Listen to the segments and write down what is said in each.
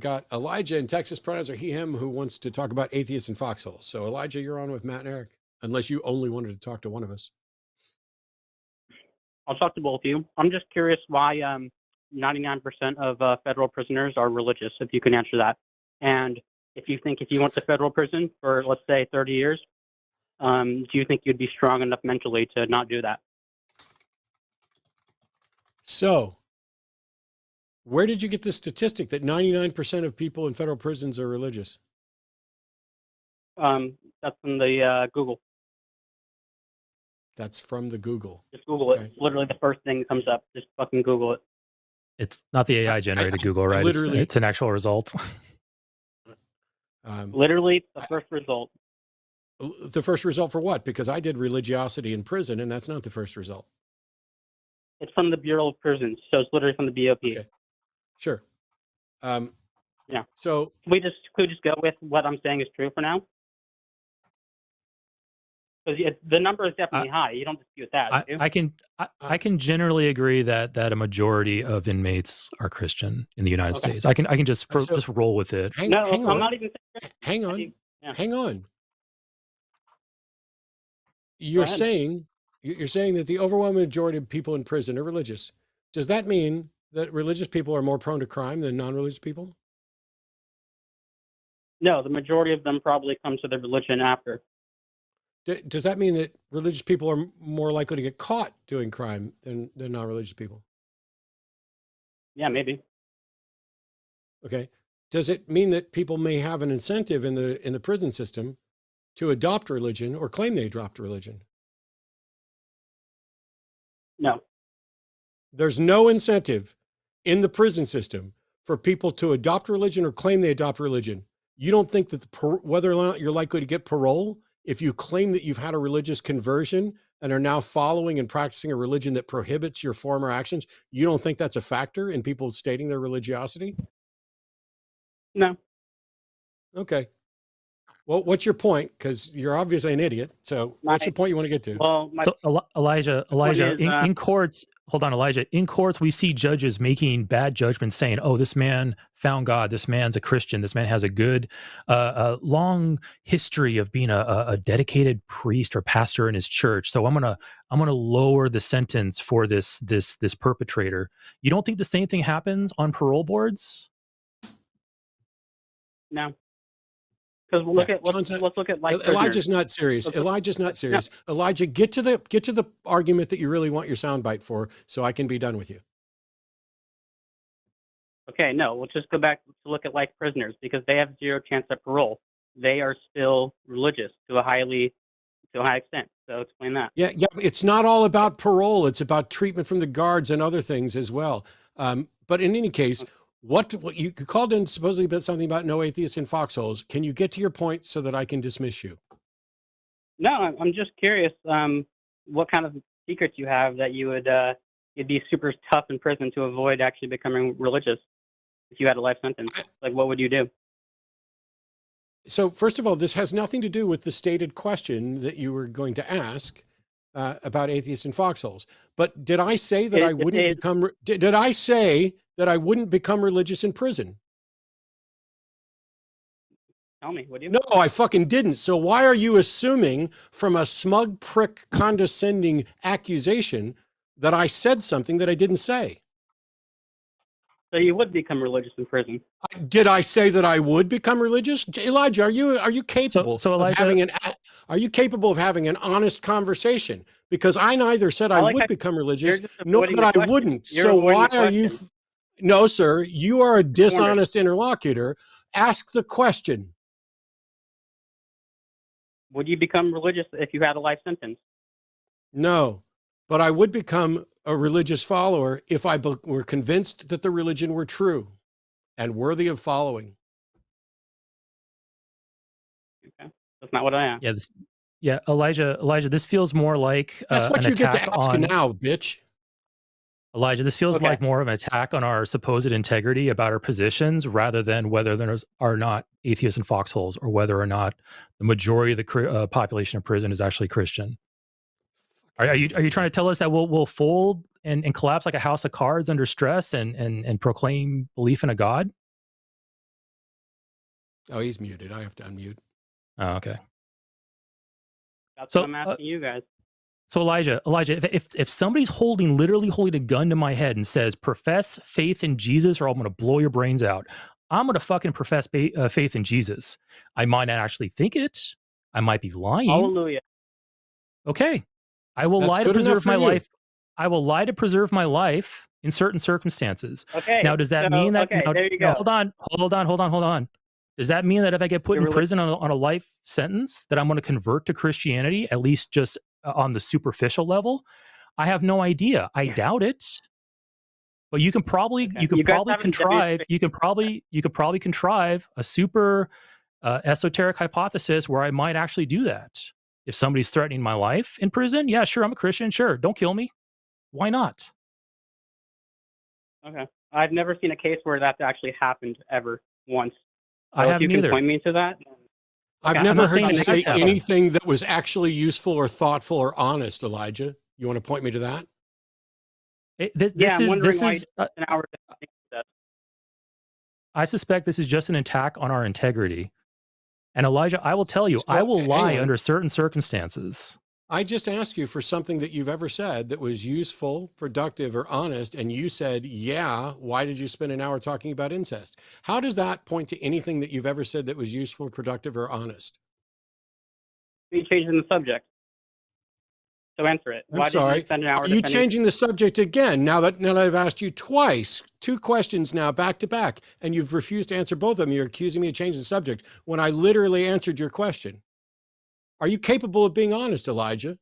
we've got Elijah in Texas. Pronouns are he, him, who wants to talk about atheists and foxholes. So Elijah, you're on with Matt and Eric, unless you only wanted to talk to one of us. I'll talk to both of you. I'm just curious why 99% of federal prisoners are religious, if you can answer that. And if you went to federal prison for, let's say, 30 years, do you think you'd be strong enough mentally to not do that? So where did you get the statistic that 99% of people in federal prisons are religious? That's from the Google. That's from the Google. Just Google it. It's literally the first thing that comes up. Just fucking Google it. It's not the AI generated Google, right? It's an actual result. Literally the first result. The first result for what? Because I did religiosity in prison, and that's not the first result. It's from the Bureau of Prisons, so it's literally from the BOP. Okay. Sure. Yeah. So could we just go with what I'm saying is true for now? Because the number is definitely high. You don't dispute that. I can generally agree that a majority of inmates are Christian in the United States. I can just roll with it. Hang I'm not even saying. Hang on. You're saying that the overwhelming majority of people in prison are religious. Does that mean that religious people are more prone to crime than non-religious people? No, the majority of them probably come to their religion after. Does that mean that religious people are more likely to get caught doing crime than non-religious people? Yeah, maybe. Okay. Does it mean that people may have an incentive in the prison system to adopt religion or claim they adopt religion? No. There's no incentive in the prison system for people to adopt religion or claim they adopt religion. You don't think that whether or not you're likely to get parole if you claim that you've had a religious conversion and are now following and practicing a religion that prohibits your former actions, you don't think that's a factor in people stating their religiosity? No. Okay. Well, what's your point? Because you're obviously an idiot. So what's your point you want to get to? Well, Elijah, in courts, hold on, Elijah. In courts, we see judges making bad judgments saying, oh, this man found God. This man's a Christian. This man has a good, long history of being a dedicated priest or pastor in his church. So I'm gonna lower the sentence for this perpetrator. You don't think the same thing happens on parole boards? No. Because let's look at like Elijah's not serious. Elijah's not serious. No. Elijah, get to the argument that you really want your soundbite for, so I can be done with you. Okay, no, we'll just go back to look at life prisoners because they have zero chance at parole. They are still religious to a high extent. So explain that. Yeah. It's not all about parole. It's about treatment from the guards and other things as well. But in any case. What you called in supposedly about something about no atheists in foxholes. Can you get to your point so that I can dismiss you? No, I'm just curious. What kind of secrets you have that you'd be super tough in prison to avoid actually becoming religious if you had a life sentence? Like, what would you do? So first of all, this has nothing to do with the stated question that you were going to ask about atheists in foxholes. But did I say that I wouldn't become? Did I say that I wouldn't become religious in prison? Tell me, would you? No, I fucking didn't. So why are you assuming from a smug prick condescending accusation that I said something that I didn't say? So you would become religious in prison. Did I say that I would become religious? Elijah, are you capable are you capable of having an honest conversation? Because I neither said I would become religious nor that I wouldn't. So why are you? No, sir, you are a dishonest interlocutor. Ask the question. Would you become religious if you had a life sentence? No, but I would become a religious follower if I were convinced that the religion were true and worthy of following. Okay, that's not what I asked. Yeah, Elijah, this feels more like that's what you get to ask now, bitch. Elijah, this feels like more of an attack on our supposed integrity about our positions rather than whether there are not atheists in foxholes or whether or not the majority of the population of prison is actually Christian. Are you trying to tell us that we'll fold and collapse like a house of cards under stress and proclaim belief in a God? Oh, he's muted. I have to unmute. Oh, okay. That's what I'm asking you guys. So Elijah, if somebody's literally holding a gun to my head and says, profess faith in Jesus or I'm going to blow your brains out, I'm going to fucking profess faith in Jesus. I might not actually think it. I might be lying. Hallelujah. Okay. I will lie to preserve my life. I will lie to preserve my life in certain circumstances. Okay. Now, does that mean that? Okay, there you go. Hold on. Does that mean that if I get put in prison on a life sentence, that I'm going to convert to Christianity, at least just on the superficial level? I have no idea. I doubt it. But you can probably contrive a super esoteric hypothesis where I might actually do that. If somebody's threatening my life in prison, yeah, sure, I'm a Christian. Sure, don't kill me. Why not? Okay. I've never seen a case where that's actually happened ever once. I haven't either. Can point me to that? I've never heard you say anything that was actually useful or thoughtful or honest, Elijah. You want to point me to that? I suspect this is just an attack on our integrity. And Elijah, I will tell you, I will lie under certain circumstances. I just asked you for something that you've ever said that was useful, productive, or honest, and you said, yeah, why did you spend an hour talking about incest? How does that point to anything that you've ever said that was useful, productive, or honest? You changing the subject. So answer it. I'm sorry. Did you spend an hour Are you changing the subject again now that I've asked you twice, 2 questions now back to back, and you've refused to answer both of them? You're accusing me of changing the subject when I literally answered your question. Are you capable of being honest, Elijah?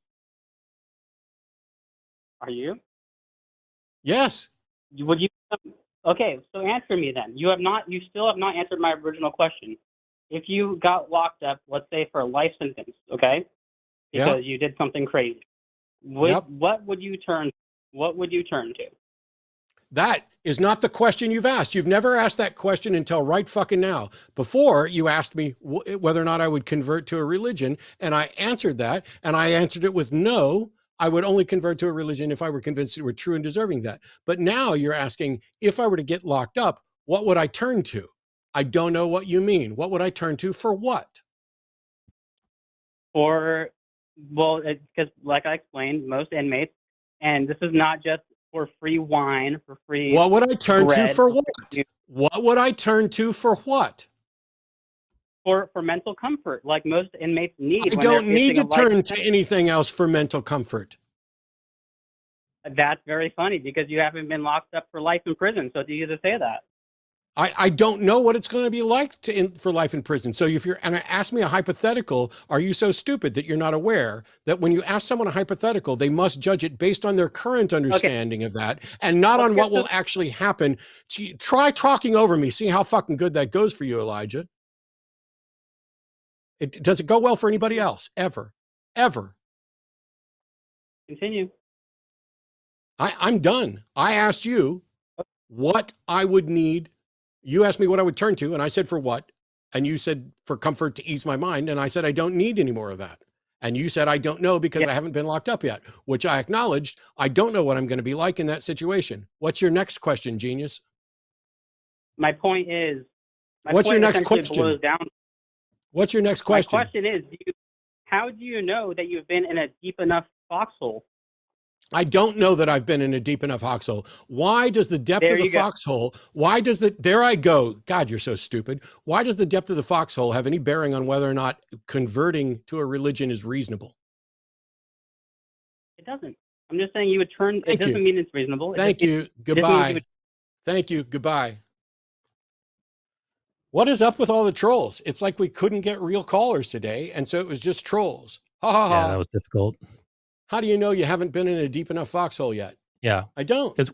Are you? Yes. Would you? Okay, so answer me then. You still have not answered my original question. If you got locked up, let's say for a life sentence, okay, because you did something crazy, what would you turn? What would you turn to? That is not the question you've asked. You've never asked that question until right fucking now. Before, you asked me whether or not I would convert to a religion, and I answered that, and I answered it with no. I would only convert to a religion if I were convinced it were true and deserving that. But now you're asking, if I were to get locked up, what would I turn to? I don't know what you mean. What would I turn to for what? Because like I explained, most inmates, and this is not just for free wine, for free. What would I turn to for what? What would I turn to for what? For mental comfort, like most inmates need. I don't need to turn to anything else for mental comfort. That's very funny because you haven't been locked up for life in prison. So do you to say that? I don't know what it's going to be like for life in prison. So if you're, and ask me a hypothetical, are you so stupid that you're not aware that when you ask someone a hypothetical, they must judge it based on their current understanding of that and not on what will actually happen? Try talking over me. See how fucking good that goes for you, Elijah. Does it go well for anybody else? Ever? Continue. I'm done. I asked you what I would need. You asked me what I would turn to, and I said for what? And you said for comfort to ease my mind, and I said I don't need any more of that. And you said I don't know because I haven't been locked up yet, which I acknowledged. I don't know what I'm going to be like in that situation. What's your next question, genius? My point is, what's your next question? What's your next question? My question is, how do you know that you've been in a deep enough foxhole? I don't know that I've been in a deep enough foxhole. Why does the depth of the foxhole, there I go. God, you're so stupid. Why does the depth of the foxhole have any bearing on whether or not converting to a religion is reasonable? It doesn't. I'm just saying you would turn, it doesn't mean it's reasonable. Thank you. Goodbye. Thank you. Goodbye. What is up with all the trolls? It's like we couldn't get real callers today, and so it was just trolls. Ha ha ha. Yeah, that was difficult. How do you know you haven't been in a deep enough foxhole yet? Yeah, I don't. Because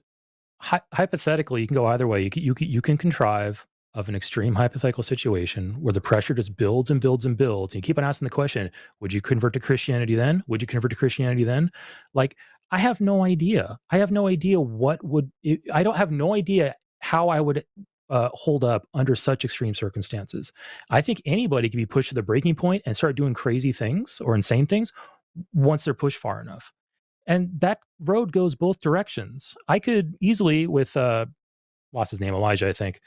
hypothetically, you can go either way. You can contrive of an extreme hypothetical situation where the pressure just builds and builds and builds. And you keep on asking the question, would you convert to Christianity then? Would you convert to Christianity then? Like, I have no idea. I have no idea I don't have no idea how I would hold up under such extreme circumstances. I think anybody can be pushed to the breaking point and start doing crazy things or insane things once they're pushed far enough. And that road goes both directions. I could easily, with lost his name, Elijah, I think.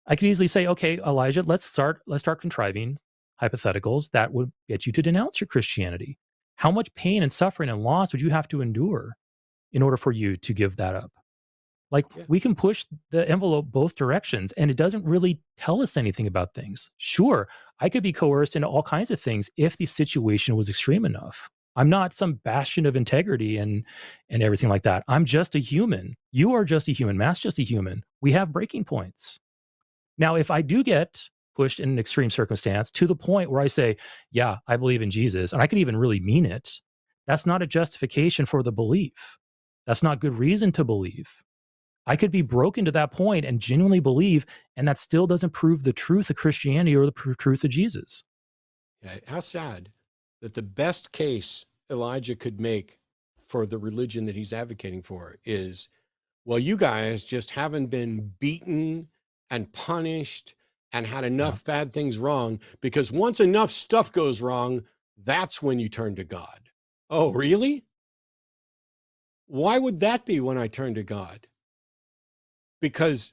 I could easily say, okay, Elijah, let's start contriving hypotheticals that would get you to denounce your Christianity. How much pain and suffering and loss would you have to endure in order for you to give that up? Like, we can push the envelope both directions, and it doesn't really tell us anything about things. Sure, I could be coerced into all kinds of things if the situation was extreme enough. I'm not some bastion of integrity and everything like that. I'm just a human. You are just a human. Matt's just a human. We have breaking points. Now, if I do get pushed in an extreme circumstance to the point where I say, yeah, I believe in Jesus, and I could even really mean it, that's not a justification for the belief. That's not good reason to believe. I could be broken to that point and genuinely believe, and that still doesn't prove the truth of Christianity or the truth of Jesus. Yeah, how sad that the best case Elijah could make for the religion that he's advocating for is, well, you guys just haven't been beaten and punished and had enough bad things wrong, because once enough stuff goes wrong, that's when you turn to God. Oh, really? Why would that be when I turn to God? Because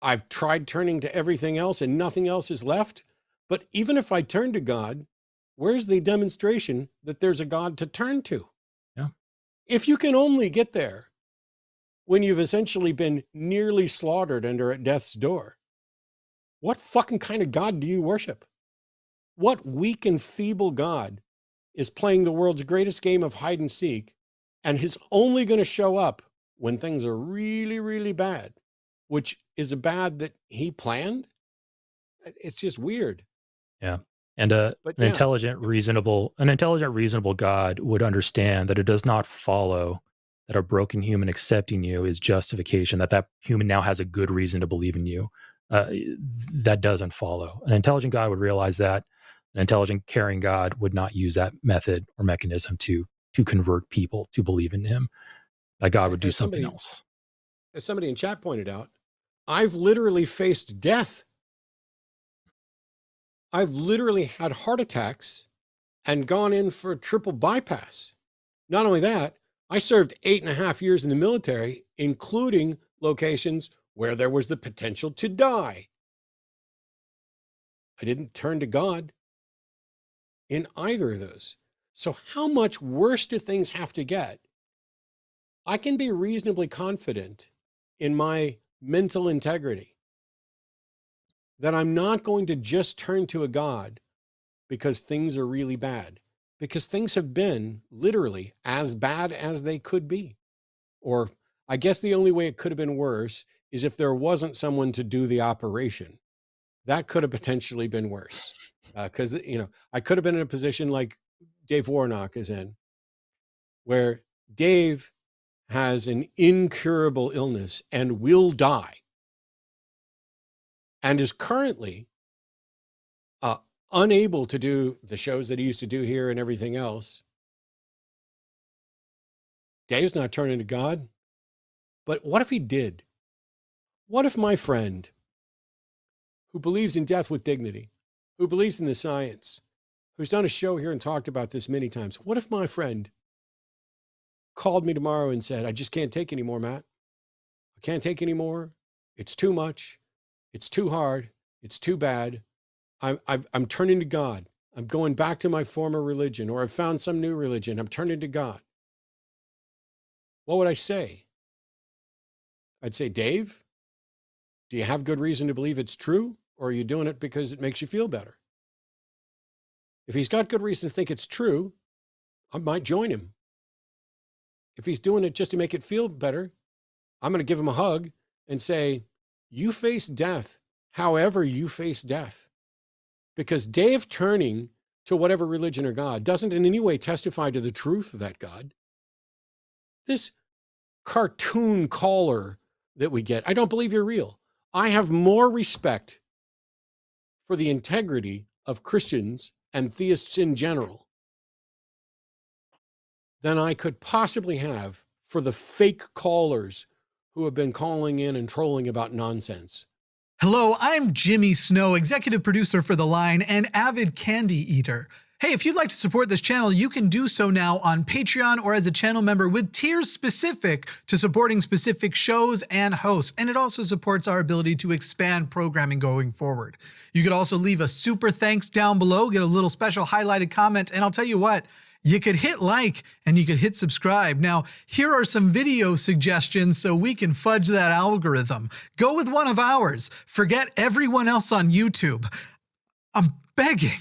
I've tried turning to everything else and nothing else is left. But even if I turn to God, where's the demonstration that there's a God to turn to? Yeah. If you can only get there when you've essentially been nearly slaughtered and are at death's door, what fucking kind of God do you worship? What weak and feeble God is playing the world's greatest game of hide and seek and is only going to show up when things are really, really bad, which is a bad that he planned? It's just weird. Yeah. And an intelligent, reasonable God would understand that it does not follow that a broken human accepting you is justification, that human now has a good reason to believe in you. That doesn't follow. An intelligent God would realize that. An intelligent, caring God would not use that method or mechanism to convert people to believe in him. That God would do something else. As somebody in chat pointed out, I've literally faced death. I've literally had heart attacks and gone in for a triple bypass. Not only that, I served 8.5 years in the military, including locations where there was the potential to die. I didn't turn to God in either of those. So how much worse do things have to get? I can be reasonably confident in my mental integrity that I'm not going to just turn to a God because things are really bad, because things have been literally as bad as they could be. Or I guess the only way it could have been worse is if there wasn't someone to do the operation. That could have potentially been worse. Because, I could have been in a position like Dave Warnock is in, where Dave has an incurable illness and will die, and is currently unable to do the shows that he used to do here and everything else. Dave's not turning to God. But what if he did? What if my friend, who believes in death with dignity, who believes in the science, who's done a show here and talked about this many times, what if my friend called me tomorrow and said, I just can't take anymore, Matt. I can't take anymore. It's too much. It's too hard. It's too bad. I'm turning to God. I'm going back to my former religion, or I've found some new religion. I'm turning to God. What would I say? I'd say, Dave, do you have good reason to believe it's true, or are you doing it because it makes you feel better? If he's got good reason to think it's true, I might join him. If he's doing it just to make it feel better, I'm going to give him a hug and say, you face death however you face death. Because Dave turning to whatever religion or God doesn't in any way testify to the truth of that God. This cartoon caller that we get, I don't believe you're real. I have more respect for the integrity of Christians and theists in general than I could possibly have for the fake callers who have been calling in and trolling about nonsense. Hello, I'm Jimmy Snow, executive producer for The Line and avid candy eater. Hey, if you'd like to support this channel, you can do so now on Patreon or as a channel member with tiers specific to supporting specific shows and hosts. And it also supports our ability to expand programming going forward. You could also leave a super thanks down below, get a little special highlighted comment, and I'll tell you what, you could hit like and you could hit subscribe. Now, here are some video suggestions so we can fudge that algorithm. Go with one of ours. Forget everyone else on YouTube. I'm begging.